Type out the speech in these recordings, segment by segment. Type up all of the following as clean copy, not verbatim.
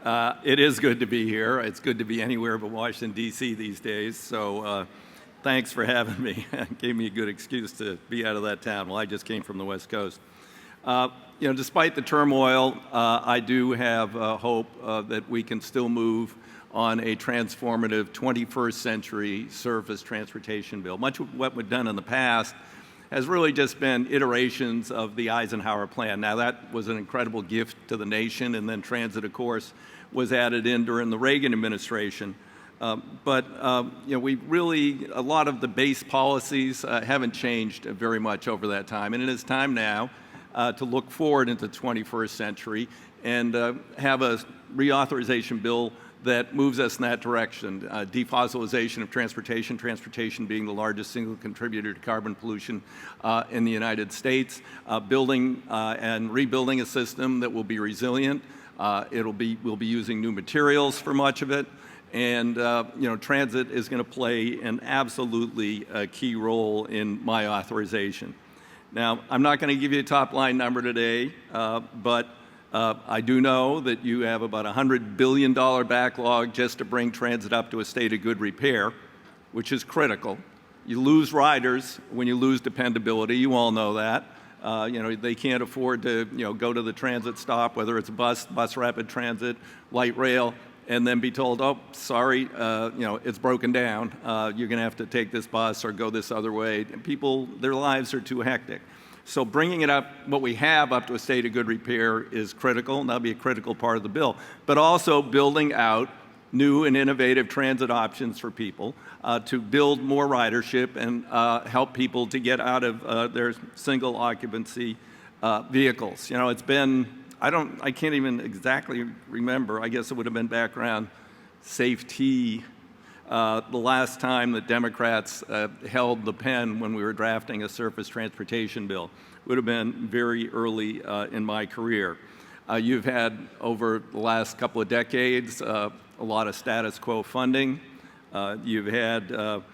It is good to be here. It's good to be anywhere but Washington, D.C. these days. So thanks for having me. It gave me a good excuse to be out of that town. Well, I just came from the West Coast. Despite the turmoil, I do have hope that we can still move on a transformative 21st century surface transportation bill. Much of what we've done in the past has really just been iterations of the Eisenhower plan. Now, that was an incredible gift to the nation, and then transit, of course, was added in during the Reagan administration. We really, a lot of the base policies haven't changed very much over that time. And it is time now to look forward into the 21st century and have a reauthorization bill that moves us in that direction. Defossilization of transportation being the largest single contributor to carbon pollution in the United States, building and rebuilding a system that will be resilient. We'll be using new materials for much of it. And transit is going to play an absolutely key role in my authorization. Now, I'm not going to give you a top line number today, but I do know that you have about a $100 billion backlog just to bring transit up to a state of good repair, which is critical. You lose riders when you lose dependability. You all know that. They can't afford to go to the transit stop, whether it's bus rapid transit, light rail, and then be told, oh, sorry, it's broken down. You're going to have to take this bus or go this other way. And people, their lives are too hectic. So bringing it up, what we have up to a state of good repair is critical, and that'll be a critical part of the bill. But also building out new and innovative transit options for people to build more ridership and help people to get out of their single occupancy vehicles. It's been, I can't even exactly remember. I guess it would have been back around safety. The last time that Democrats held the pen when we were drafting a surface transportation bill would have been very early in my career. You've had, over the last couple of decades, a lot of status quo funding. You've had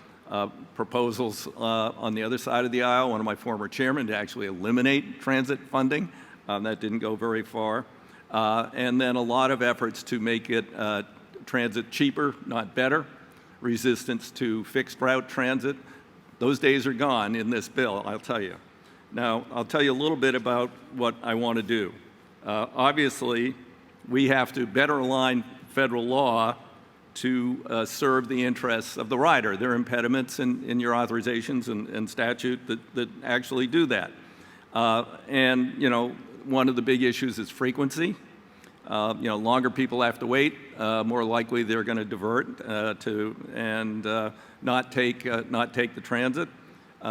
proposals on the other side of the aisle, one of my former chairmen, to actually eliminate transit funding. That didn't go very far. And then a lot of efforts to make it transit cheaper, not better. Resistance to fixed route transit. Those days are gone in this bill, I'll tell you. Now, I'll tell you a little bit about what I want to do. Obviously, we have to better align federal law to serve the interests of the rider. There are impediments in your authorizations and statute that actually do that. One of the big issues is frequency. Longer people have to wait, more likely they're going to divert and not take the transit.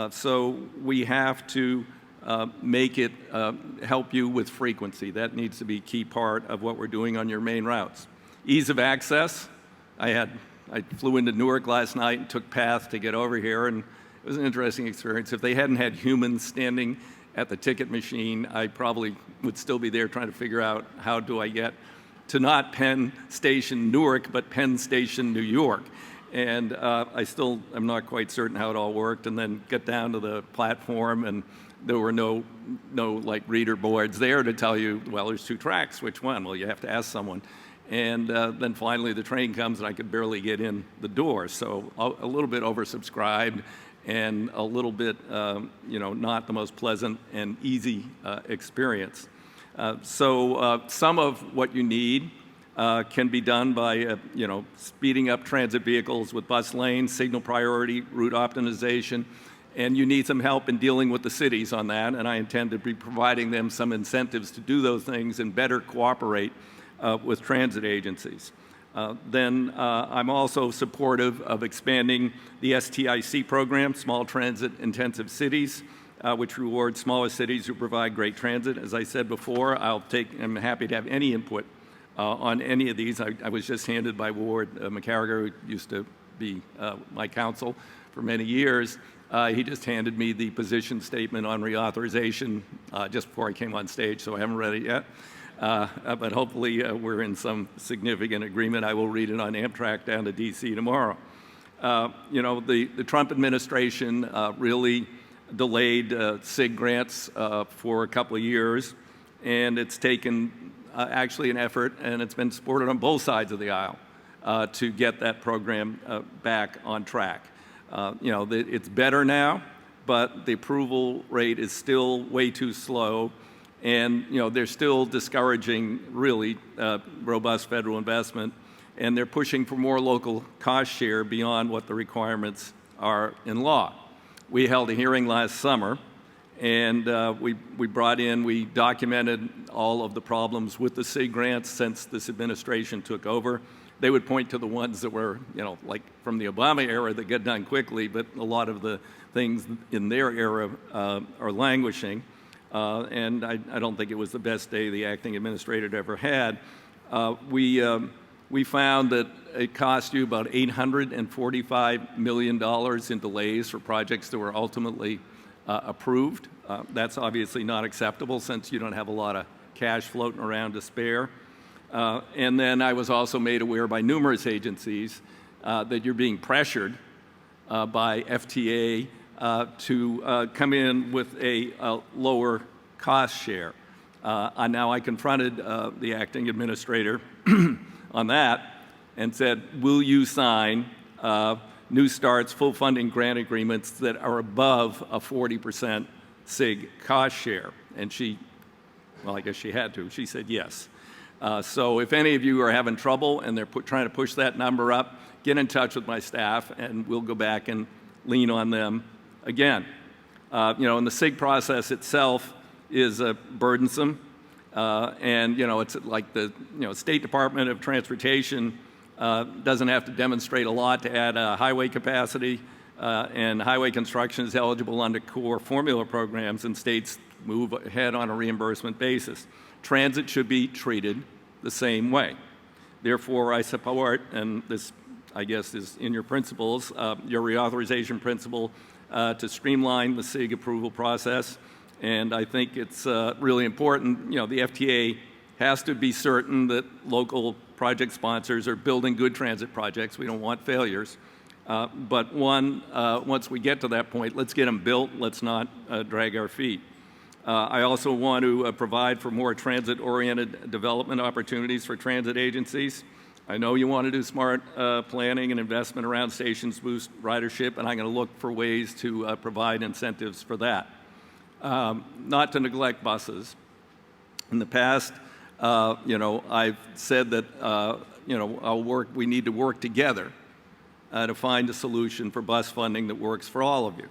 So we have to make it help you with frequency. That needs to be a key part of what we're doing on your main routes. Ease of access. I flew into Newark last night and took PATH to get over here, and it was an interesting experience. If they hadn't had humans standing at the ticket machine, I probably would still be there trying to figure out how do I get to not Penn Station, Newark, but Penn Station, New York. And I still am not quite certain how it all worked, and then get down to the platform, and there were no like reader boards there to tell you, well, there's two tracks, which one? Well, you have to ask someone. And then finally the train comes and I could barely get in the door. So a little bit oversubscribed and a little bit, not the most pleasant and easy experience. So some of what you need can be done by, speeding up transit vehicles with bus lanes, signal priority, route optimization, and you need some help in dealing with the cities on that, and I intend to be providing them some incentives to do those things and better cooperate with transit agencies. Then I'm also supportive of expanding the STIC program, Small Transit Intensive Cities, which rewards smaller cities who provide great transit. As I said before, I'm happy to have any input on any of these. I was just handed by Ward McCarriger, who used to be my counsel for many years. He just handed me the position statement on reauthorization just before I came on stage, so I haven't read it yet. But hopefully we're in some significant agreement. I will read it on Amtrak down to DC tomorrow. The Trump administration really delayed SIG grants for a couple of years, and it's taken actually an effort, and it's been supported on both sides of the aisle, to get that program back on track. It's better now, but the approval rate is still way too slow, and they're still discouraging really robust federal investment, and they're pushing for more local cost share beyond what the requirements are in law. We held a hearing last summer, and we documented all of the problems with the SIG grants since this administration took over. They would point to the ones that were, like from the Obama era that get done quickly, but a lot of the things in their era are languishing. And I don't think it was the best day the acting administrator had ever had. We found that it cost you about $845 million in delays for projects that were ultimately approved. That's obviously not acceptable since you don't have a lot of cash floating around to spare. And then I was also made aware by numerous agencies that you're being pressured by FTA to come in with a lower cost share. Now I confronted the acting administrator on that and said, will you sign New Start's full funding grant agreements that are above a 40% SIG cost share? And I guess she had to. She said yes. So if any of you are having trouble and they're trying to push that number up, get in touch with my staff and we'll go back and lean on them again. And the SIG process itself is burdensome. And it's like the State Department of Transportation doesn't have to demonstrate a lot to add highway capacity, and highway construction is eligible under core formula programs, and states move ahead on a reimbursement basis. Transit should be treated the same way. Therefore, I support, and this, I guess, is in your principles, your reauthorization principle to streamline the SIG approval process. And I think it's really important, the FTA has to be certain that local project sponsors are building good transit projects. We don't want failures. But once we get to that point, let's get them built. Let's not drag our feet. I also want to provide for more transit-oriented development opportunities for transit agencies. I know you want to do smart planning and investment around stations, boost ridership, and I'm going to look for ways to provide incentives for that. Not to neglect buses. In the past, I've said that, we need to work together to find a solution for bus funding that works for all of you.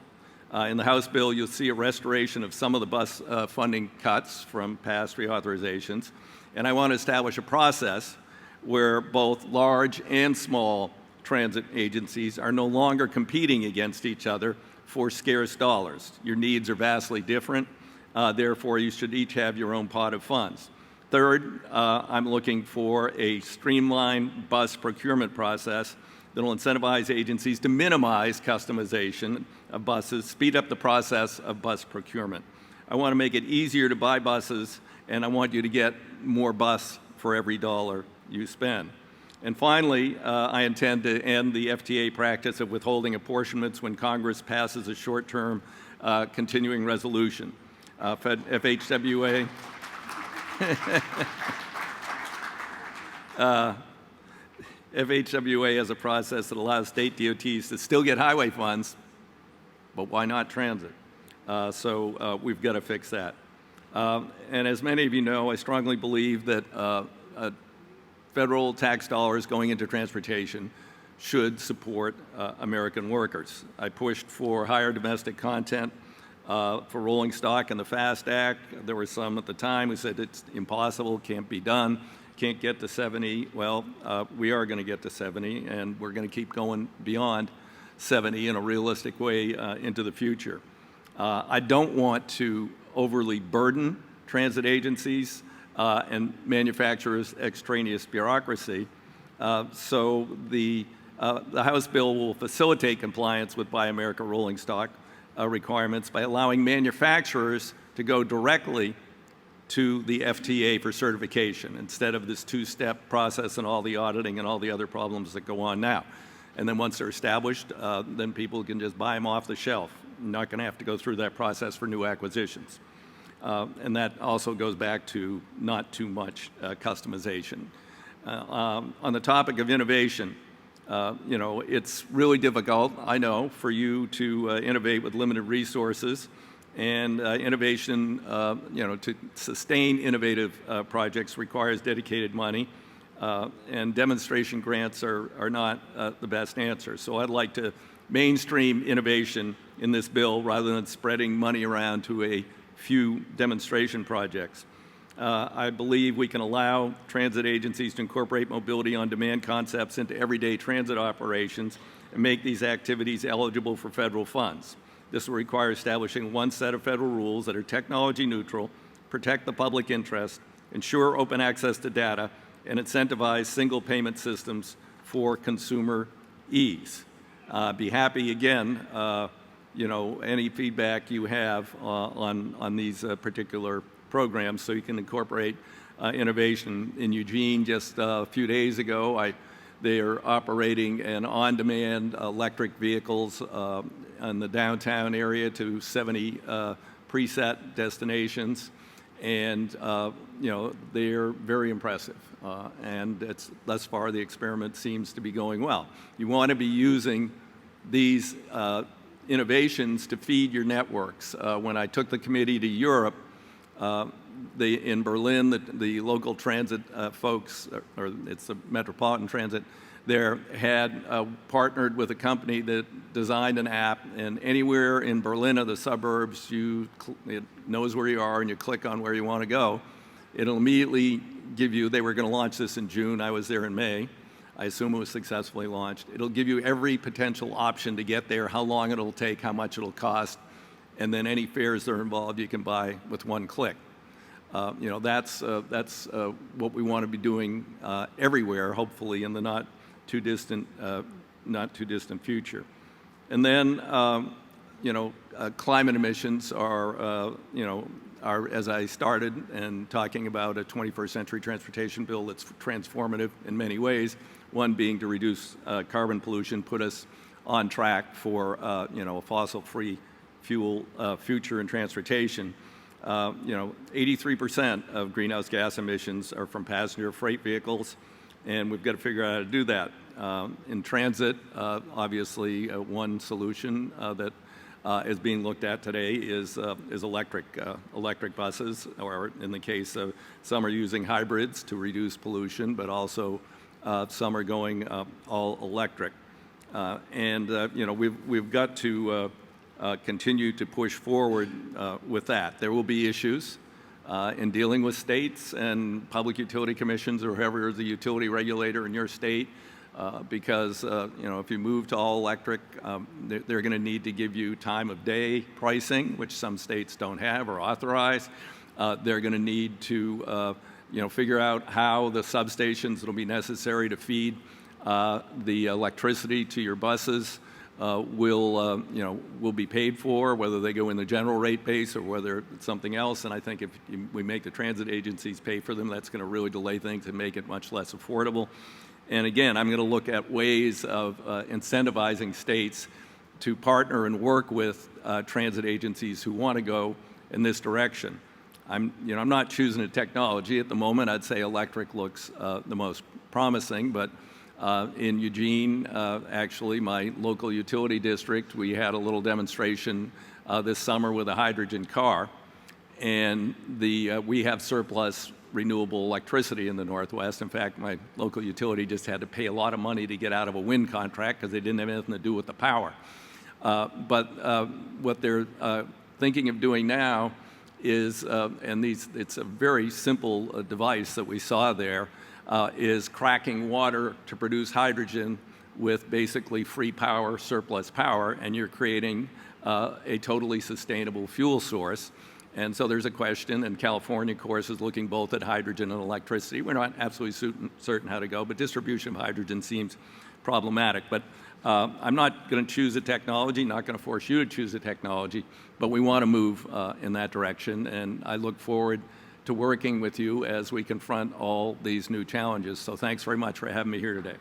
In the House bill, you'll see a restoration of some of the bus funding cuts from past reauthorizations. And I want to establish a process where both large and small transit agencies are no longer competing against each other for scarce dollars. Your needs are vastly different. Therefore, you should each have your own pot of funds. Third, I'm looking for a streamlined bus procurement process that will incentivize agencies to minimize customization of buses, speed up the process of bus procurement. I want to make it easier to buy buses, and I want you to get more bus for every dollar you spend. And finally, I intend to end the FTA practice of withholding apportionments when Congress passes a short-term continuing resolution. FHWA FHWA has a process that allows state DOTs to still get highway funds, but why not transit? So we've got to fix that. And as many of you know, I strongly believe that federal tax dollars going into transportation should support American workers. I pushed for higher domestic content for rolling stock in the FAST Act. There were some at the time who said it's impossible, can't be done, can't get to 70. Well, we are going to get to 70, and we're going to keep going beyond 70 in a realistic way into the future. I don't want to overly burden transit agencies and manufacturers' extraneous bureaucracy. So the House bill will facilitate compliance with Buy America rolling stock requirements by allowing manufacturers to go directly to the FTA for certification instead of this two-step process and all the auditing and all the other problems that go on now. And then once they're established, then people can just buy them off the shelf. Not going to have to go through that process for new acquisitions. And that also goes back to not too much customization. On the topic of innovation, it's really difficult, I know, for you to innovate with limited resources. And innovation, to sustain innovative projects requires dedicated money. And demonstration grants are not the best answer. So I'd like to mainstream innovation in this bill rather than spreading money around to a few demonstration projects. I believe we can allow transit agencies to incorporate mobility on demand concepts into everyday transit operations and make these activities eligible for federal funds. This will require establishing one set of federal rules that are technology neutral, protect the public interest, ensure open access to data, and incentivize single payment systems for consumer ease. Be happy again, any feedback you have on these particular programs so you can incorporate innovation. In Eugene just a few days ago, they are operating an on-demand electric vehicles in the downtown area to 70 preset destinations. And they're very impressive. And thus far, the experiment seems to be going well. You want to be using these innovations to feed your networks. When I took the committee to Europe, in Berlin, the local transit folks, or it's the Metropolitan Transit, there had partnered with a company that designed an app, and anywhere in Berlin or the suburbs, it knows where you are and you click on where you want to go. It'll immediately give you, they were going to launch this in June, I was there in May. I assume it was successfully launched. It'll give you every potential option to get there, how long it'll take, how much it'll cost, and then any fares that are involved you can buy with one click. That's what we want to be doing everywhere, hopefully in the not too distant future. And then, climate emissions are, as I started and talking about a 21st century transportation bill that's transformative in many ways, one being to reduce carbon pollution, put us on track for, a fossil-free fuel future in transportation. 83% of greenhouse gas emissions are from passenger freight vehicles, and we've got to figure out how to do that. In transit, obviously, one solution that is being looked at today is electric buses, or in the case of some are using hybrids to reduce pollution, but also some are going all electric. We've got to continue to push forward with that. There will be issues in dealing with states and public utility commissions or whoever is the utility regulator in your state, because if you move to all electric, they're going to need to give you time of day pricing, which some states don't have or authorize. They're going to need to figure out how the substations that will be necessary to feed the electricity to your buses will be paid for, whether they go in the general rate base or whether it's something else. And I think if we make the transit agencies pay for them, that's going to really delay things and make it much less affordable. And again, I'm going to look at ways of incentivizing states to partner and work with transit agencies who want to go in this direction. I'm not choosing a technology at the moment. I'd say electric looks the most promising, but in Eugene, actually, my local utility district, we had a little demonstration this summer with a hydrogen car, and we have surplus renewable electricity in the Northwest. In fact, my local utility just had to pay a lot of money to get out of a wind contract because they didn't have anything to do with the power. But what they're thinking of doing now is, it's a very simple device that we saw there, is cracking water to produce hydrogen with basically free power, surplus power, and you're creating a totally sustainable fuel source. And so there's a question, and California, of course, is looking both at hydrogen and electricity. We're not absolutely certain how to go, but distribution of hydrogen seems problematic. But I'm not going to choose a technology, not going to force you to choose a technology, but we want to move in that direction, and I look forward to working with you as we confront all these new challenges. So thanks very much for having me here today.